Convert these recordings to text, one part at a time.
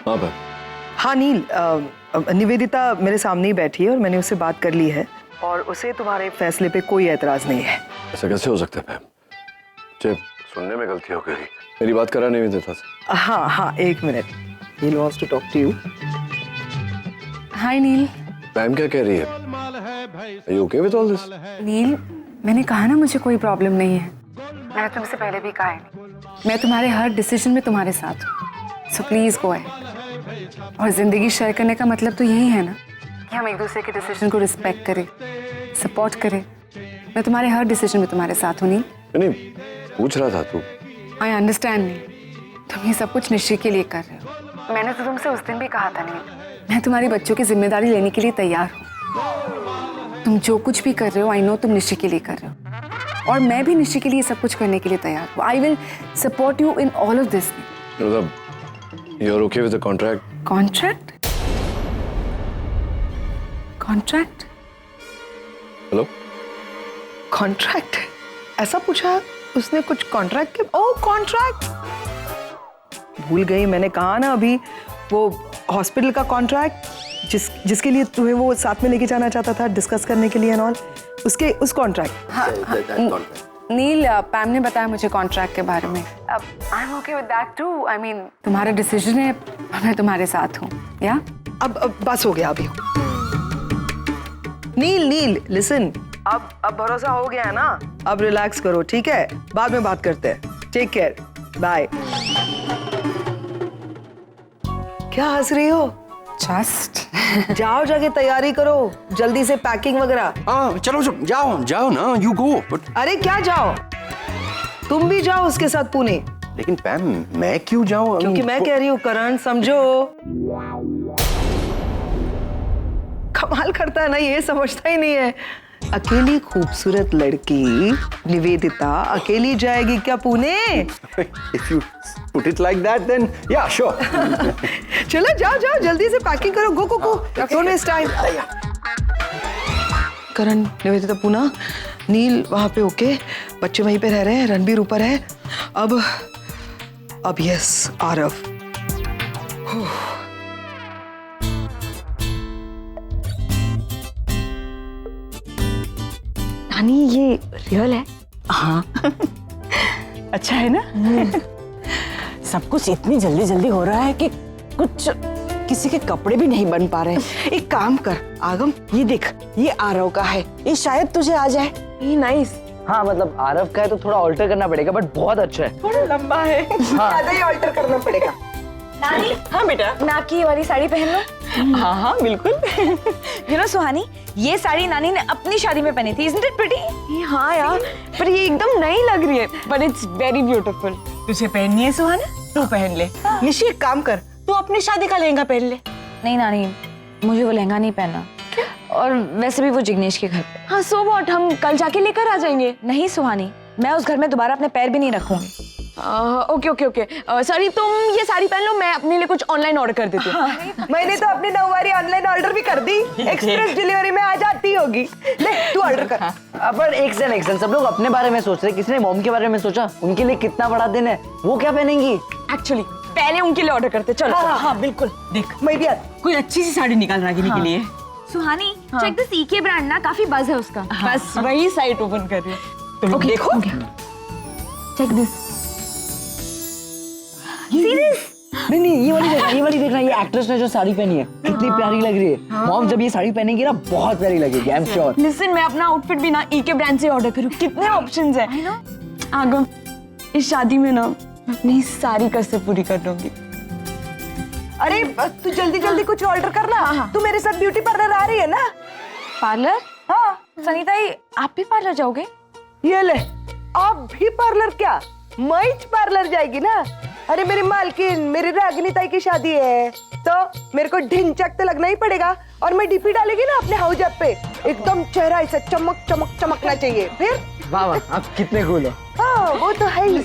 हाँ मैम। हाँ नील, निवेदिता मेरे सामने ही बैठी है और मैंने उससे बात कर ली है और उसे तुम्हारे फैसले पे कोई एतराज नहीं है। ऐसा कैसे हो सकता है मैम? मुझे सुनने में गलती हो गई। मेरी बात करा निवेदिता से। हाँ हाँ, एक minute. Neil wants to talk to you. Hi Neil. Ma'am क्या कह रही है? Are you okay with all this? नील, मैंने कहा ना मुझे कोई प्रॉब्लम नहीं है। मैंने तुमसे पहले भी कहा है, मैं तुम्हारे हर डिसीजन में तुम्हारे साथ हूँ। So please go ahead. और जिंदगी शेयर करने का मतलब तो यही है ना कि हम एक दूसरे के डिसीजन को रिस्पेक्ट करें, सपोर्ट करें। मैं तुम्हारे हर डिसीजन में तुम्हारे साथ हूँ नील। नहीं, पूछ रहा था तू। आई अंडरस्टैंड नील, तुम ये सब कुछ निश्चय के लिए कर रहे हो। मैंने तो तुमसे उस दिन भी कहा था नील, मैं तुम्हारी बच्चों की जिम्मेदारी लेने के लिए तैयार हूँ। तुम जो कुछ भी कर रहे हो, आई नो तुम निश्चय के लिए कर रहे हो और मैं भी निश्चय के लिए सब कुछ करने के लिए तैयार हूँ। I will support you in all of this. मतलब you are okay with the contract? Contract? Contract? Hello? Contract? ऐसा पूछा उसने? कुछ कॉन्ट्रैक्ट के? ओह कॉन्ट्रैक्ट, भूल गई। मैंने कहा ना अभी, वो हॉस्पिटल का कॉन्ट्रैक्ट जिसके लिए तुम्हें वो साथ में लेके जाना चाहता था डिस्कस करने के लिए एंड ऑल, उसके उस कॉन्ट्रैक्ट। हाँ, नील, पैम ने बताया मुझे कॉन्ट्रैक्ट के बारे में। अब I am okay with that too. I mean तुम्हारा डिसीजन है, मैं तुम्हारे साथ हूँ। या अब बस हो गया अभी। नील लिसन, अब भरोसा हो गया है ना, अब रिलैक्स करो, ठीक है? बाद में बात करते हैं। Take care, bye. क्या हंस रही हो? जस्ट जाओ, जाके तैयारी करो जल्दी से, पैकिंग वगैरह। हाँ चलो जाओ ना, यू गो। अरे क्या जाओ, तुम भी जाओ उसके साथ पुणे। लेकिन पैम, मैं क्यों जाऊं? क्योंकि मैं कह रही हूँ करण, समझो। कमाल करता है ना, ये समझता ही नहीं है। अकेली खूबसूरत लड़की निवेदिता अकेली जाएगी क्या Pune? If you put it like that, then yeah, sure. चलो जाओ जल्दी से पैकिंग करो, गो डोंट वेस्ट टाइम। करण, निवेदिता पुणे, नील वहां पे ओके, बच्चे वहीं पे रह रहे हैं, रणबीर ऊपर है। अब यस आरव। नानी ये रियल है? हाँ अच्छा है ना? सब कुछ इतनी जल्दी जल्दी हो रहा है कि कुछ किसी के कपड़े भी नहीं बन पा रहे। एक काम कर आगम, ये देख, ये आरव का है, ये शायद तुझे आ जाए। ये नाइस। हाँ मतलब आरव का है तो थोड़ा ऑल्टर करना पड़ेगा, बट बहुत अच्छा है। थोड़ा लंबा है, ज्यादा ही ऑल्टर करना पड़ेगा। नानी, हाँ बेटा, मैं आपकी ये वाली साड़ी पहन लूं? हाँ हाँ बिल्कुल। यू नो सुहानी, ये साड़ी नानी ने अपनी शादी में पहनी थी। Isn't it pretty? हाँ यार, पर ये एकदम नई लग रही है। But it's very beautiful. तुझे पहननी है सुहाना, तू पहन ले। निशी एक काम कर, तू अपनी शादी का लहंगा पहन ले। नहीं नानी, मुझे वो लहंगा नहीं पहनना। और वैसे भी वो जिग्नेश के घर पे। हाँ सो व्हाट, हम कल जाके लेकर आ जाएंगे। नहीं सुहानी, मैं उस घर में दोबारा अपने पैर भी नहीं रखूंगी। ओके सॉरी, तुम ये साड़ी पहन लो, मैं अपने लिए कुछ ऑनलाइन ऑर्डर कर देती हूँ। मैंने तो अपनी नौवारी ऑनलाइन ऑर्डर भी कर दी, एक्सप्रेस डिलीवरी में आ जाती होगी। ले तू ऑर्डर कर। पर एक सेकंड, सब लोग अपने बारे में सोच रहे, किसने मॉम के बारे में सोचा? उनके लिए कितना बड़ा दिन है, वो क्या पहनेंगी? एक्चुअली पहले उनके लिए ऑर्डर करते। चलो हाँ बिल्कुल। देख, मैं भी कोई अच्छी सी साड़ी निकाल रागिनी के लिए। सुहानी, चेक द सीके ब्रांड ना, काफी बज है उसका। बस वही साइट ओपन कर रही हूँ, तुम देखो। Check this. नहीं, ये वाली देखना, ये एक्ट्रेस ने जो साड़ी पहनी है कितनी प्यारी लग रही है। मॉम जब ये साड़ी पहनेगी ना, बहुत प्यारी लगेगी, आई एम श्योर। लिसन, मैं अपना आउटफिट भी ना ईके ब्रांड से ऑर्डर करूँ। कितने ऑप्शंस हैं। आगम, इस शादी में ना मैं अपनी सारी कसर पूरी कर दूंगी। अरे तू जल्दी कुछ ऑर्डर करना। तू मेरे साथ ब्यूटी पार्लर आ रही है ना? पार्लर? हाँ सनीता, आप भी पार्लर जाओगे? ये ले, आप भी पार्लर क्या, मैं पार्लर जाएगी ना। अरे मेरी मालकिन, मेरी रागिनी ताई की शादी है तो मेरे को ढिंचक तो लगना ही पड़ेगा। और मैं डीपी डालेगी ना अपने हाउस ऐप पे, एकदम चेहरा ऐसा चमकना चाहिए। फिर वाह, आप कितने कूल हो। हाँ वो तो है ही।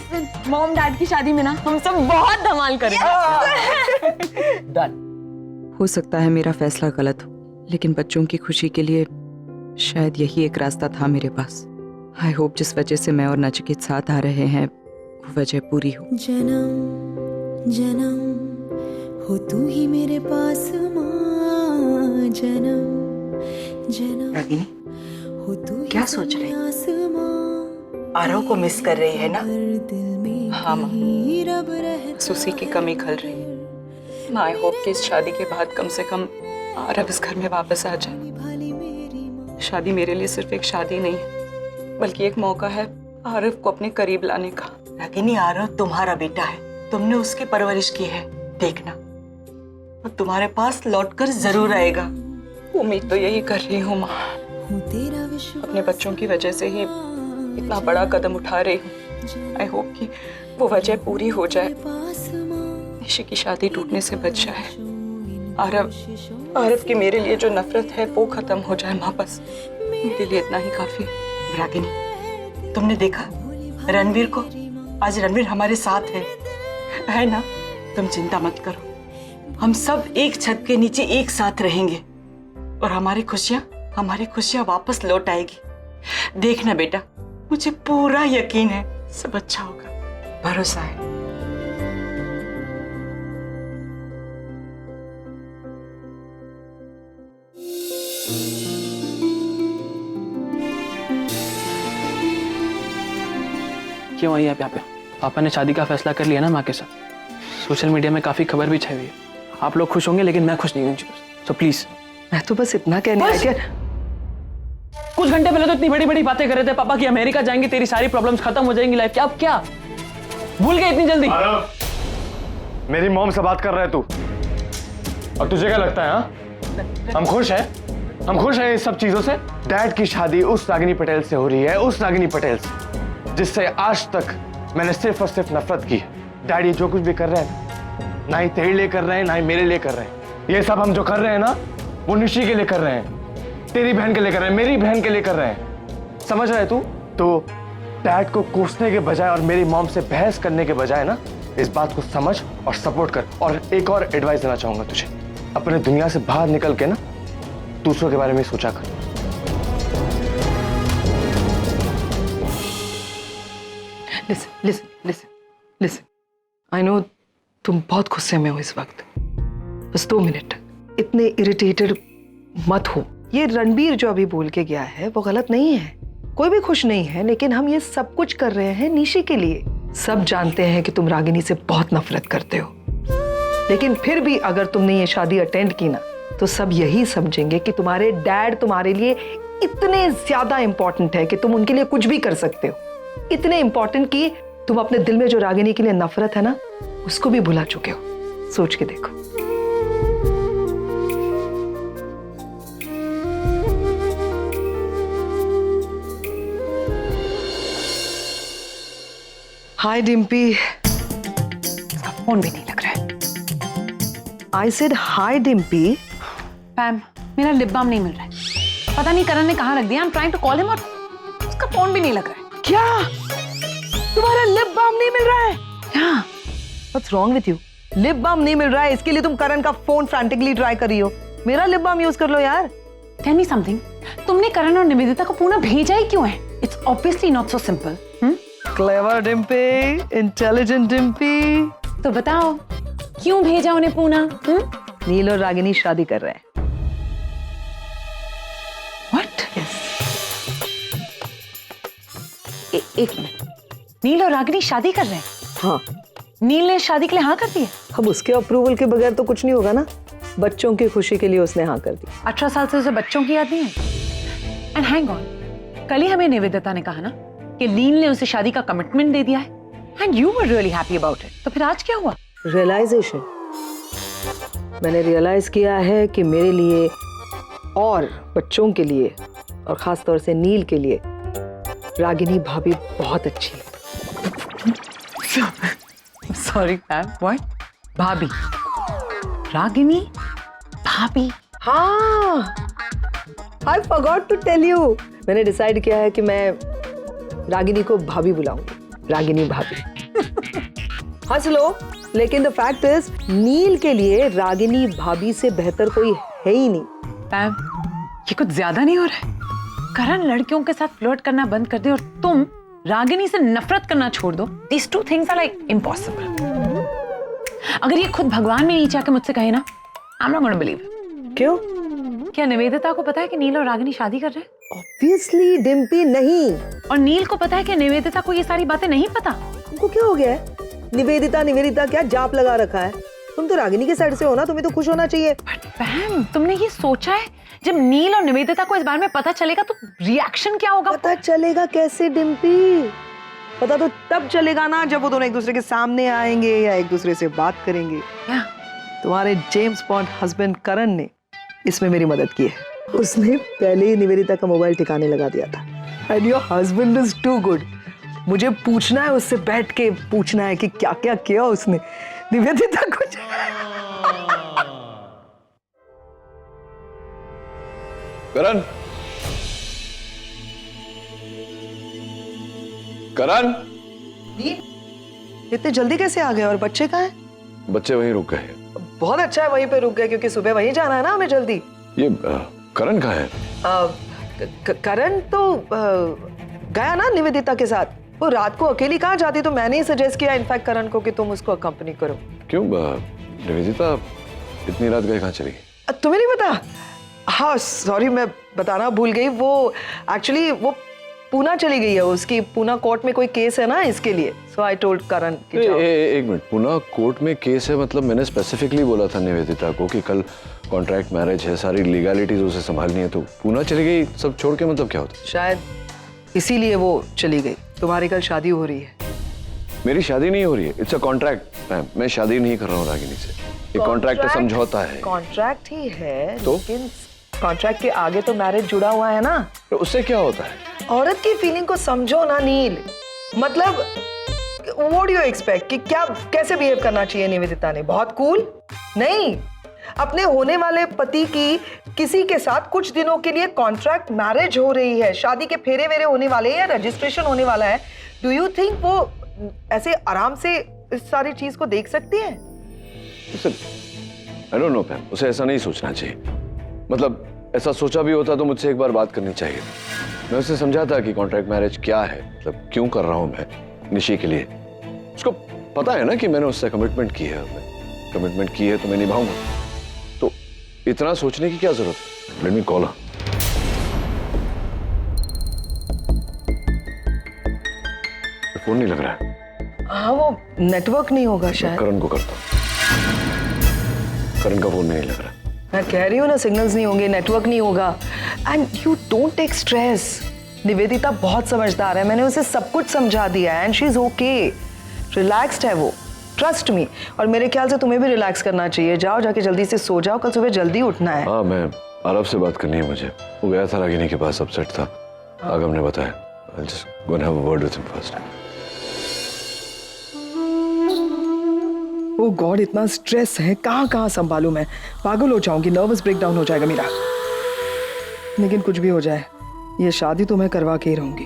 मॉम डैड की शादी में ना हम सब बहुत धमाल करेंगे। डन। हो सकता है मेरा फैसला गलत हो, लेकिन बच्चों की खुशी के लिए शायद यही एक रास्ता था मेरे पास। आई होप जिस वजह से मैं और नचिकेत साथ आ रहे हैं वो वजह पूरी हो। जन्म जन्म हो तू ही मेरे पास माँ जन्म जन्म रागिनी, हो तू ही क्या सोच रही? आसमां आरव को मिस कर रही है ना? दिल में हाँ माँ, कहीं रब रहता बस उसी की कमी खल रही है। आई होप कि इस शादी के बाद कम से कम आरव इस घर में वापस आ जाए। भाली मेरी माँ शादी मेरे लिए सिर्फ एक शादी नहीं है, बल्कि एक मौका है आरव को अपने करीब लाने का। रागिनी, आरव तुम्हारा बेटा है, तुमने उसकी परवरिश की है, देखना वो तुम्हारे पास लौटकर जरूर आएगा। उम्मीद तो यही कर रही हूँ माँ, हूँ तेरा विश्व अपने बच्चों की वजह से ही इतना बड़ा कदम उठा रही हूँ। आई होप कि वो वजह पूरी हो जाए, पास माँ निशी की शादी टूटने से बच जाए। आरव की मेरे लिए जो नफरत है वो खत्म हो जाए माँ, बस मेरे लिए इतना ही काफी है। रागिनी, तुमने देखा रणवीर को? आज रणवीर हमारे साथ है ना? तुम चिंता मत करो, हम सब एक छत के नीचे एक साथ रहेंगे और हमारी खुशियां वापस लौट आएगी। देखना बेटा, मुझे पूरा यकीन है सब अच्छा होगा, भरोसा है। क्यों आई आप यहाँ पे? पापा ने शादी का फैसला कर लिया ना माँ के साथ। सोशल मीडिया में काफी खबर भी छाई हुई है। आप लोग खुश होंगे लेकिन मैं खुश नहीं हूँ। So please. मैं तो बस इतना कहने आई कि कुछ घंटे पहले तो इतनी बड़ी बड़ी बातें कर रहे थे पापा कि अमेरिका जाएंगे, तेरी सारी प्रॉब्लम्स खत्म हो जाएंगी लाइफ। क्या भूल गए इतनी जल्दी? मेरी मॉम से बात कर रहा है तू, और तुझे क्या लगता है? हाँ, हम खुश हैं इस सब चीजों से। डैड की शादी उस रागिनी पटेल से हो रही है, उस रागिनी पटेल से जिससे आज तक मैंने सिर्फ और सिर्फ नफरत की है। डैडी जो कुछ भी कर रहे हैं ना ही तेरे लिए कर रहे हैं, ना ही मेरे लिए कर रहे हैं। ये सब हम जो कर रहे हैं ना, वो निशी के लिए कर रहे हैं, तेरी बहन के लिए कर रहे हैं, मेरी बहन के लिए कर रहे हैं। समझ रहे तू? तो डैड को कोसने के बजाय और मेरी मॉम से बहस करने के बजाय ना, इस बात को समझ और सपोर्ट कर। और एक और एडवाइस देना चाहूंगा तुझे, अपने दुनिया से बाहर निकल के ना दूसरों के बारे में सोचा कर। लिसन, आई नो तुम बहुत गुस्से में हो इस वक्त। बस 2 मिनट, इतने इरिटेटेड मत हो। ये रणबीर जो अभी बोल के गया है वो गलत नहीं है, कोई भी खुश नहीं है, लेकिन हम ये सब कुछ कर रहे हैं निशी के लिए। सब जानते हैं कि तुम रागिनी से बहुत नफरत करते हो, लेकिन फिर भी अगर तुमने ये शादी अटेंड की ना, तो सब यही समझेंगे कि तुम्हारे डैड तुम्हारे लिए इतने ज्यादा इंपॉर्टेंट है कि तुम उनके लिए कुछ भी कर सकते हो। इतने इंपॉर्टेंट कि तुम अपने दिल में जो रागिनी के लिए नफरत है ना, उसको भी भुला चुके हो। सोच के देखो। हाय डिम्पी। फोन भी नहीं लग रहा है। आई सेड हाय डिम्पी। पैम, मेरा लिप बाम नहीं मिल रहा है। पता नहीं करण ने कहाँ रख दिया। I am trying to call him और उसका फोन भी नहीं लग रहा है। क्या तुम्हारा लिप बाम नहीं मिल रहा है? क्या? What's wrong with you? Lip balm नहीं मिल रहा है, इसके लिए तुम करण का फोन फ्रैंटिकली ट्राई कर रही हो। मेरा लिप बाम यूज कर लो यार। टेल मी समथिंग, तुमने करण और निवेदिता को पूना भेजा ही क्यों है? It's obviously not so simple. Clever Dimpy, intelligent Dimpy. तो बताओ क्यों भेजा उन्हें पूना? नील और रागिनी शादी कर रहे हैं। What? एक मिनट, नील और रागिनी शादी कर रहे हैं? हाँ। नील ने शादी के लिए हाँ कर दी है? अब उसके अप्रूवल के बगैर तो कुछ नहीं होगा ना। बच्चों की खुशी के लिए उसने हाँ कर दी। 18 साल से उसे बच्चों की याद नहीं है। एंड हैंग ऑन, कल ही हमें निवेदिता ने कहा ना कि नील ने उसे शादी का कमिटमेंट दे दिया है and you were really happy about it. तो फिर आज क्या हुआ? रियलाइजेशन। मैंने रियलाइज किया है कि मेरे लिए और बच्चों के लिए और खास तौर से नील के लिए रागिनी भाभी बहुत अच्छी है। Sorry ma'am, what? भाभी? रागिनी भाभी? हाँ, I forgot to tell you. मैंने डिसाइड किया है कि मैं रागिनी को भाभी बुलाऊंगी। रागिनी भाभी। हंस लो, लेकिन द फैक्ट इज नील के लिए रागिनी भाभी से बेहतर कोई है ही नहीं। मैम, ये कुछ ज्यादा नहीं हो रहा है? करण लड़कियों के साथ फ्लर्ट करना बंद कर दे और तुम रागिनी से नफरत करना छोड़ दो। These two things are like impossible. अगर ये खुद भगवान में नीचे आके मुझसे कहे ना, I am not gonna believe. क्यों? क्या निवेदिता को पता है कि नील और रागिनी शादी कर रहे हैं? ऑब्वियसली डिम्पी नहीं। और नील को पता है कि निवेदिता को ये सारी बातें नहीं पता? तुमको क्या हो गया है? निवेदिता क्या जाप लगा रखा है? तुम तो रागिनी के साइड से हो ना, तुम्हें तो खुश होना चाहिए। बट बहन, तुमने ये सोचा है जब नील और निवेदिता को इस बारे में पता चलेगा तो रिएक्शन क्या होगा? पता चलेगा कैसे डिम्पी? पता तो तब चलेगा ना जब वो दोनों एक दूसरे के सामने आएंगे या एक दूसरे से बात करेंगे। क्या? तुम्हारे जेम्स बॉन्ड हस्बैंड करण ने इसमें मेरी मदद की है। उसने पहले ही निवेदिता का मोबाइल ठिकाने लगा दिया था। And your husband is too good. मुझे पूछना है, उससे बैठ के पूछना है कि क्या क्या किया उसने निवेदिता को। करण, करण, इतने जल्दी कैसे आ गए? और बच्चे कहाँ हैं? बच्चे वहीं रुक गए। बहुत अच्छा है वहीं पे रुक गए, क्योंकि सुबह वहीं जाना है ना हमें जल्दी। ये करण कहाँ है? करण तो गया ना निवेदिता के साथ। वो रात को अकेली कहाँ जाती, तो मैंने ही सजेस्ट किया इनफैक्ट करण को कि तुम उसको अकम्पनी करो। क्यों निवेदिता इतनी रात गए, कहाँ चली गई? तुम्हें नहीं पता? हाँ सॉरी, मैं बताना भूल गई। वो एक्चुअली वो पूना चली गई है, उसकी पूना कोर्ट में कोई केस है ना, इसके लिए। सो आई टोल्ड करण कि जाओ। एक मिनट, पूना कोर्ट में केस है मतलब मैंने स्पेसिफिकली बोला था निवेदिता को कि कल कॉन्ट्रैक्ट मैरिज है, सारी लीगलिटीज उसे संभालनी है, तो पूना चली गई सब छोड़ के, मतलब क्या होता? शायद इसीलिए वो चली गई। तुम्हारी कल शादी हो रही है। मेरी शादी नहीं हो रही है, इट्स अ कॉन्ट्रैक्ट मैम। मैं शादी नहीं कर रहा हूँ रागिनी से, ये कॉन्ट्रैक्ट का समझौता है। कॉन्ट्रैक्ट ही है तो? लेकिन कॉन्ट्रैक्ट के आगे तो मैरिज जुड़ा हुआ है ना। तो उससे क्या होता है? औरत की फीलिंग को समझो ना नील। मतलब व्हाट डू यू एक्सपेक्ट कि क्या कैसे बिहेव करना चाहिए निवेदिता ने? बहुत कूल? नहीं, अपने होने वाले पति की किसी के साथ कुछ दिनों के लिए कॉन्ट्रैक्ट मैरिज हो रही है, शादी के फेरे वेरे होने वाले हैं, रजिस्ट्रेशन होने वाला है। डू यू थिंक वो ऐसे आराम से इस सारी चीज को देख सकती है? आई डोंट नो मैम, उसे ऐसा नहीं सोचना चाहिए। मतलब ऐसा सोचा भी होता तो मुझसे एक बार बात करनी चाहिए। मैं उसे समझाता कि कॉन्ट्रैक्ट मैरिज क्या है, मतलब क्यों कर रहा हूं मैं निशी के लिए। उसको पता है ना कि मैंने उससे कमिटमेंट की है, कमिटमेंट की है तो मैं निभाऊंगा। तो इतना सोचने की क्या जरूरत है? Let me call her. Phone नहीं लग रहा है। हाँ वो नेटवर्क नहीं होगा शायद। करण को करता हूं। करण का फोन नहीं लग रहा। मैं कह रही हूँ ना, सिग्नल्स नहीं होंगे, नेटवर्क नहीं होगा। And you don't take stress. Nivedita बहुत समझदार है, मैंने उसे सब कुछ समझा दिया है and she is okay. Relaxed है वो, ट्रस्ट मी। और मेरे ख्याल से तुम्हें भी रिलैक्स करना चाहिए। जाओ जाके जल्दी से सो जाओ, कल सुबह जल्दी उठना है। हाँ, मैं आरव से बात करनी है मुझे। वो गया था रागिनी के पास, अपसेट था। आगम ने बताया। I'll just go and have a word with him first. Oh God, इतना स्ट्रेस है, कहाँ कहाँ संभालूं मैं? पागल हो जाऊंगी, नर्वस ब्रेकडाउन हो जाएगा मेरा। लेकिन कुछ भी हो जाए, ये शादी तो मैं करवा के ही रहूंगी।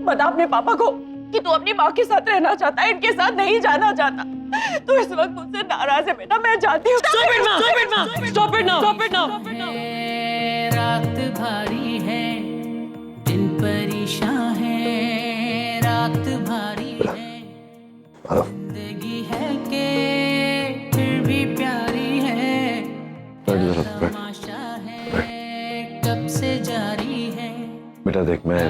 बता अपने पापा को कि तू अपनी माँ के साथ रहना चाहता है, इनके साथ नहीं जाना चाहता। तू इस वक्त मुझसे नाराज है बेटा, मैं जानती हूँ। Stop it now! Stop it now! Stop it now! Stop it now! रात भारी है, दिन परेशान है, रात भारी है, जिंदगी है के फिर भी प्यारी है, तमाशा है कब से जारी है। बेटा देख, मैं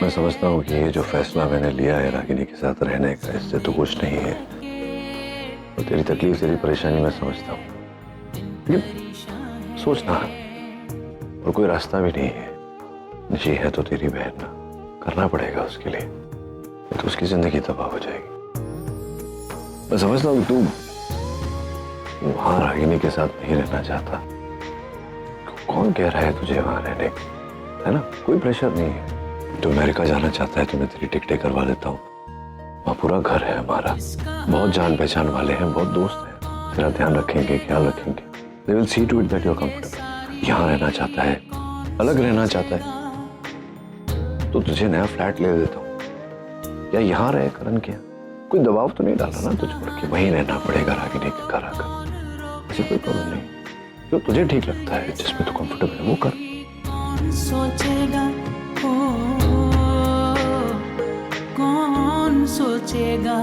समझता हूँ कि ये जो फैसला मैंने लिया है रागिनी के साथ रहने का, इससे तो कुछ नहीं है। तो तेरी तकलीफ, तेरी परेशानी मैं समझता हूँ, लेकिन सोचना और कोई रास्ता भी नहीं है। निशी है तो तेरी बहन ना, करना पड़ेगा उसके लिए, तो उसकी जिंदगी तबाह हो जाएगी। मैं समझता हूँ तू वहां रागिनी के साथ नहीं रहना चाहता। कौन कह रहा है तुझे वहां रहने को, है ना? कोई प्रेशर नहीं है। तो अमेरिका जाना चाहता है तो मैं तेरी टिकटें करवा देता हूँ। वहाँ पूरा घर है हमारा, बहुत जान पहचान वाले हैं, बहुत दोस्त हैं, तेरा ध्यान रखेंगे, ख्याल रखेंगे। They will see to it that you're comfortable। यहाँ रहना चाहता है, अलग रहना चाहता है, तो तुझे नया फ्लैट ले देता हूँ, या यहाँ रहे करण के यहाँ। कोई दबाव तो नहीं डाला ना तुझ पर कि वहीं रहना पड़ेगा रागिनी के घर आकर? ऐसी कोई प्रॉब्लम नहीं। जो तुझे ठीक लगता है, जिसमें तू कंफर्टेबल है वो कर। कौन सोचेगा, कौन सोचेगा।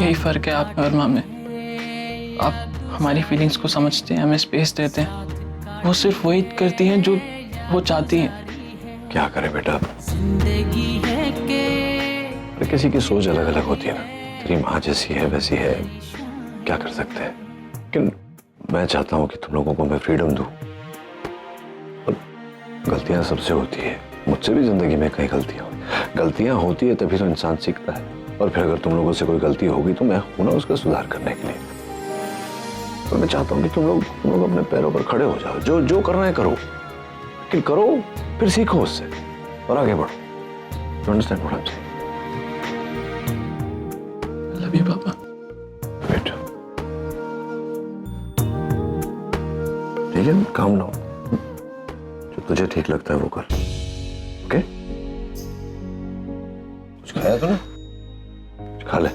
यही फर्क है आप में और माँ में। आप हमारी फीलिंग्स को समझते हैं, हमें स्पेस देते हैं। वो सिर्फ वही करती हैं जो वो चाहती हैं। क्या करे बेटा, जिंदगी है के हर किसी की सोच अलग अलग होती है ना। तेरी माँ जैसी है वैसी है, क्या कर सकते हैं। लेकिन मैं चाहता हूँ कि तुम लोगों को मैं फ्रीडम दूँ। और गलतियाँ सबसे होती है, मुझसे भी जिंदगी में कई गलतियाँ होती है, तभी तो इंसान सीखता है। और फिर अगर तुम लोगों से कोई गलती होगी तो मैं हूं ना उसका सुधार करने के लिए। तो मैं चाहता हूँ कि तुम लोग अपने पैरों पर खड़े हो जाओ। जो जो करना है करो, लेकिन करो फिर सीखो उससे और आगे बढ़ो। You understand what I'm saying? Love you पापा। बेटा ठीक है, काम डाउन। जो तुझे ठीक लगता है वो कर, ओके? कुछ खाया तूने? खा ले।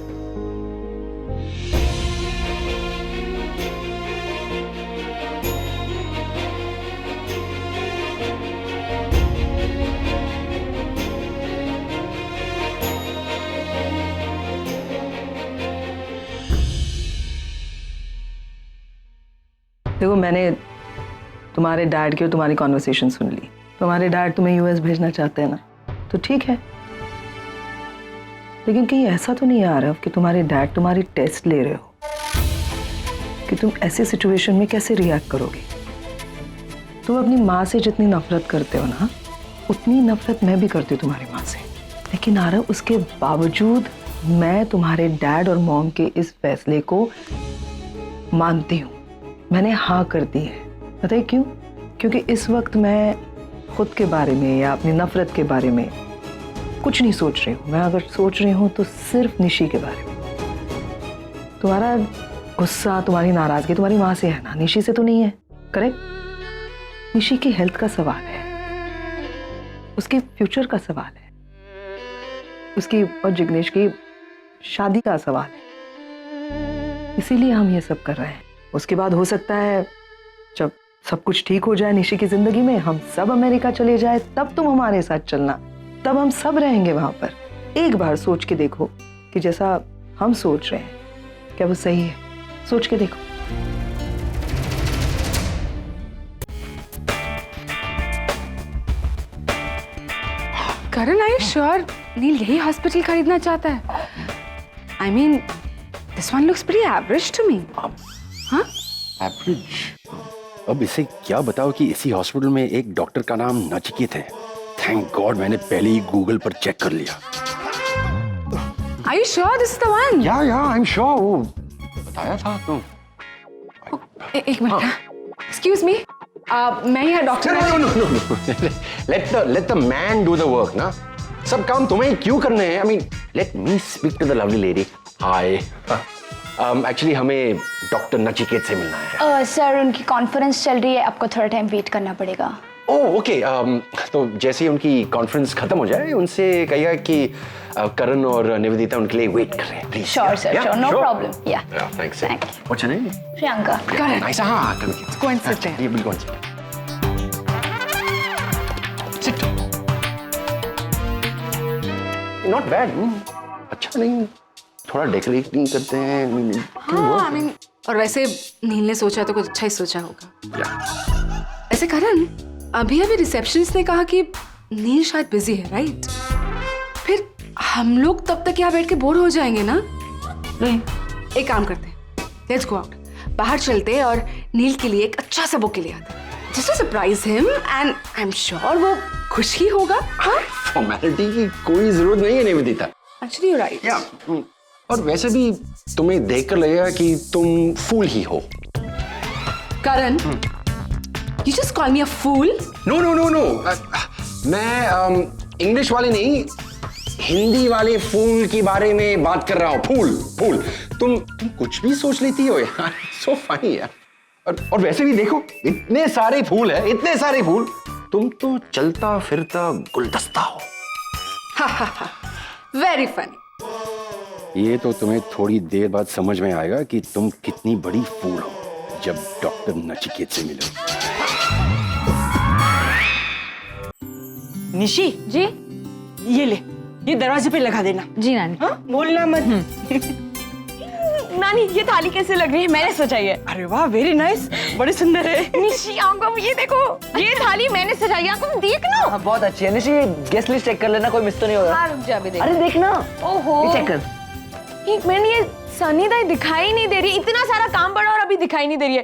देखो, मैंने तुम्हारे डैड की और तुम्हारी कॉन्वर्सेशन सुन ली। तुम्हारे डैड तुम्हें यूएस भेजना चाहते हैं ना, तो ठीक है। लेकिन कहीं ऐसा तो नहीं आ रहा कि तुम्हारे डैड तुम्हारी टेस्ट ले रहे हो कि तुम ऐसी सिचुएशन में कैसे रिएक्ट करोगे। तुम अपनी माँ से जितनी नफरत करते हो ना, उतनी नफरत मैं भी करती हूँ तुम्हारी माँ से। लेकिन आ रहा, उसके बावजूद मैं तुम्हारे डैड और मॉम के इस फैसले को मानती हूँ। मैंने हाँ कर दी है। पता है क्यों? क्योंकि इस वक्त मैं खुद के बारे में या अपनी नफरत के बारे में कुछ नहीं सोच रही हूँ। मैं अगर सोच रही हूँ तो सिर्फ निशी के बारे में। तुम्हारा गुस्सा, तुम्हारी नाराजगी तुम्हारी माँ से है ना, निशी से तो नहीं है। करेक्ट? निशी की हेल्थ का सवाल है, उसके फ्यूचर का सवाल है, उसकी और जिग्नेश की शादी का सवाल है। इसीलिए हम ये सब कर रहे हैं। उसके बाद हो सकता है जब सब कुछ ठीक हो जाए निशी की जिंदगी में, हम सब अमेरिका चले जाए, तब तुम हमारे साथ चलना, तब हम सब रहेंगे वहां पर। एक बार सोच के देखो कि जैसा हम सोच रहे हैं क्या वो सही है? सोच के देखो। करण, आई श्योर नील यही हॉस्पिटल खरीदना चाहता है? I mean this one looks pretty average to me. हाँ, एवरेज? अब इसे क्या बताओ कि इसी हॉस्पिटल में एक डॉक्टर का नाम नचिकेत है। थैंक गॉड मैंने पहले ही गूगल पर चेक कर लिया। Are you sure this is the one? या आई एम श्योर, वो बताया था तुम। एक मिनट, एक्सक्यूज मी, मैं यहाँ doctor. No, let the man do the work ना। सब काम तुम्हें क्यों करने हैं? I mean let me speak to the lovely lady. Hi, actually हमें डॉक्टर नचिकेत से मिलना है। सर, उनकी कॉन्फ्रेंस चल रही है, आपको थोड़ा टाइम वेट करना पड़ेगा। ओह ओके, तो जैसे ही उनकी कॉन्फ्रेंस खत्म हो जाए उनसे कहिएगा कि करण और निवेदिता उनके लिए वेट कर रहे हैं, please. Sure sir, sure, no problem. Yeah thanks. Thank you. What's your name? Priyanka. Nice. हाँ, Go and sit there. ये बिल्कुल sit. Not bad. अच्छा नहीं, थोड़ा डेकोरेटिंग करते हैं। हाँ, I mean, और वैसे नील ने सोचा तो कुछ अच्छा ही सोचा होगा। ऐसे करण, अभी रिसेप्शनिस्ट ने कहा कि नील शायद बिजी है, राइट? फिर हम लोग तब तक यहाँ बैठ के बोर हो जाएंगे ना? नहीं, एक काम करते हैं, लेट्स गो आउट, बाहर चलते हैं और नील के लिए एक अच्छा सा बुके ले आते हैं, just to surprise him, and I am sure वो खुश ही होगा। फॉर्मेलिटी की कोई जरूरत नहीं है निवेदिता। Actually you right. और वैसे भी तुम्हें देखकर लगेगा कि तुम फूल ही हो। Karan, you just call me a fool? No no no no, मैं इंग्लिश वाले नहीं, हिंदी वाले फूल के बारे में बात कर रहा हूँ। फूल फूल, तुम कुछ भी सोच लेती हो यार। सो फनी यार। और वैसे भी देखो, इतने सारे फूल है, इतने सारे फूल, तुम तो चलता फिरता गुलदस्ता हो। Very funny. ये तो तुम्हें थोड़ी देर बाद समझ में आएगा कि तुम कितनी बड़ी फूल हो। जब डॉक्टर नचिकेत से मिलो। निशी जी ये ले, ये दरवाजे पे लगा देना। जी नानी। हाँ बोलना मत। नानी ये थाली कैसे लग रही है? मैंने सजाई है। अरे वाह वेरी नाइस, बड़ी सुंदर है। निशी आंगम ये देखो, ये थाली मैंने सजाई है, आंगम देख लो। हाँ, बहुत अच्छी है निशी, गेस्ट लिस्ट चेक कर लेना, कोई मिस तो नहीं होगा। हाँ रुक जा, अभी देख। अरे देखना, ओहो ये चेक कर। एक मिनट, ये सनी ताई दिखाई नहीं दे रही। इतना सारा काम पड़ा और अभी दिखाई नहीं दे रही है।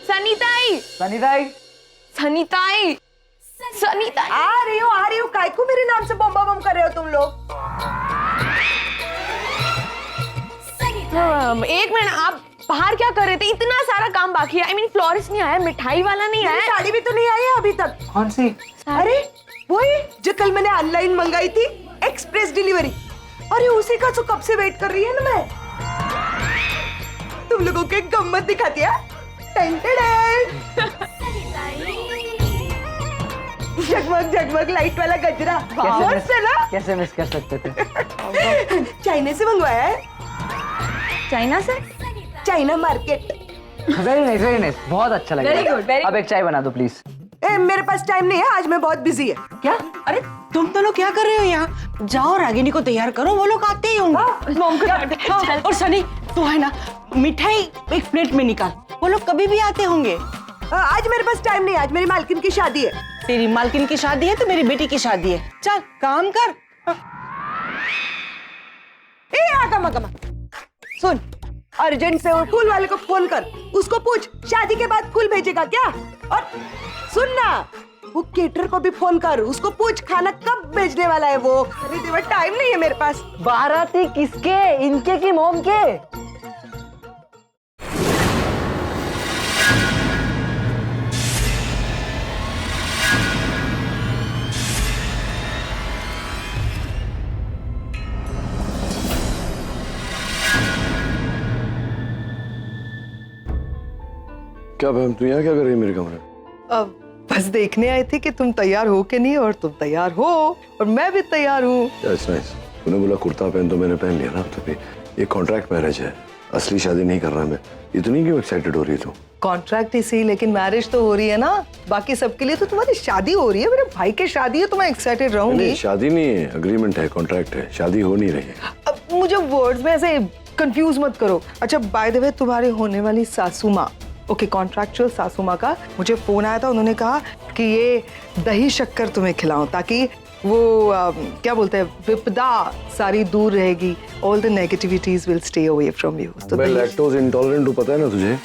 सनी ताई, सनी ताई, सनी ताई, सनी ताई। आ रही हूँ। काय को मेरे नाम से बम्बा बम कर रहे हो तुम लोग? एक मिनट, आप बाहर क्या कर रहे थे? इतना सारा काम बाकी है। आई मीन फ्लोरिस्ट नहीं आया, मिठाई वाला नहीं आया, साड़ी भी तो नहीं आई है अभी तक। कौन सी? अरे वही जो कल मैंने ऑनलाइन मंगाई थी, एक्सप्रेस डिलीवरी। अरे उसी का तो कब से वेट कर रही है ना मैं। तुम लोगों को एक गम्मत दिखाती है। जगमग जगमग लाइट वाला गजरा, मस्त है ना? कैसे मिस कर सकते थे? चाइना से मंगवाया है, चाइना से। China market. वेरी नाइस, बहुत अच्छा लगा। Very good, very अब एक चाय बना दो प्लीज। मेरे पास टाइम नहीं है, आज मैं बहुत बिजी है। क्या? अरे तुम दोनों क्या कर रहे हो यहाँ? जाओ रागिनी को तैयार करो, वो लोग आते ही होंगे। मॉम का हाँ, और सनी तू है ना, मिठाई एक प्लेट में निकाल, वो लोग कभी भी आते होंगे। आज मेरे पास टाइम नहीं है, आज मेरी मालकिन की शादी है। तेरी मालकिन की शादी है तो मेरी बेटी की शादी है, चल काम कर। आगम सुन, अर्जेंट से वो फूल वाले को फोन कर, उसको पूछ शादी के बाद फूल भेजेगा क्या। और सुन ना, वो केटर को भी फोन कर, उसको पूछ खाना कब भेजने वाला है वो। अरे देवा टाइम नहीं है मेरे पास। बाराती किसके, इनके की मॉम के? क्या बहन तू यहाँ क्या कर रही है मेरे कमरे में? अब बस देखने आए थे कि तुम तैयार हो कि नहीं, और तुम तैयार हो और मैं भी तैयार हूँ। नाइस। तूने बोला कुर्ता पहन तो मैंने पहन लिया ना। तो ये कॉन्ट्रैक्ट मैरिज है, असली शादी नहीं कर रहा मैं। इतनी क्यों एक्साइटेड हो रही है तू? कॉन्ट्रैक्ट ही सही, लेकिन मैरिज तो हो रही है ना। बाकी सबके लिए तो तुम्हारी शादी हो रही है, मेरे भाई की शादी है तो मैं एक्साइटेड रहूंगी। शादी नहीं है, अग्रीमेंट है, कॉन्ट्रैक्ट है, शादी हो नहीं रही है। अब मुझे वर्ड्स में ऐसे कंफ्यूज मत करो। अच्छा बाय द वे, तुम्हारे होने वाली सासू माँ, ओके कॉन्ट्रैक्चुअल सासू माँ का मुझे फोन आया था, उन्होंने कहा कि ये दही शक्कर तुम्हें खिलाऊं ताकि वो क्या बोलते हैं, विपदा सारी दूर रहेगी। All the negativities will stay away from you. मैं लैक्टोज इंटॉलरेंट हूँ, पता है ना तुझे।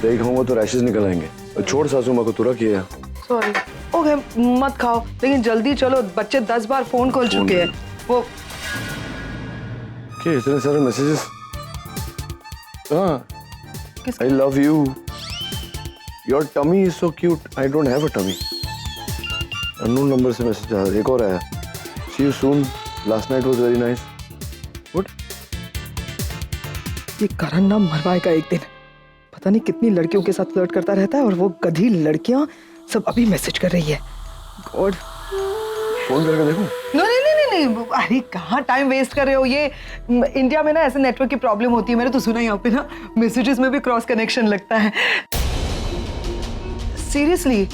दही खाऊंगा तो रैशेस निकल आएंगे। छोड़ सासू माँ को, तुरा किया। सॉरी। ओके मत खाओ, लेकिन जल्दी चलो, बच्चे 10 बार फोन खोल चुके हैं। वो क्या इतने सारे मैसेजेस? हाँ, I love you. Your tummy is so cute. I don't have a tummy. Unknown number से मैसेज आया, एक और आया। See you soon. Last night was very nice. What? ये करण ना मरवाएगा एक दिन। पता नहीं कितनी लड़कियों के साथ फ्लर्ट करता रहता है, और वो गधी लड़कियां सब अभी मैसेज कर रही है। गॉड। फोन करके देखो। नहीं, अरे कहाँ टाइम वेस्ट कर रहे हो। ये इंडिया में ना ऐसे नेटवर्क की प्रॉब्लम होती है। मैंने तो सुना यहाँ पे ना मैसेजेस में भी क्रॉस कनेक्शन लगता है। सीरियसली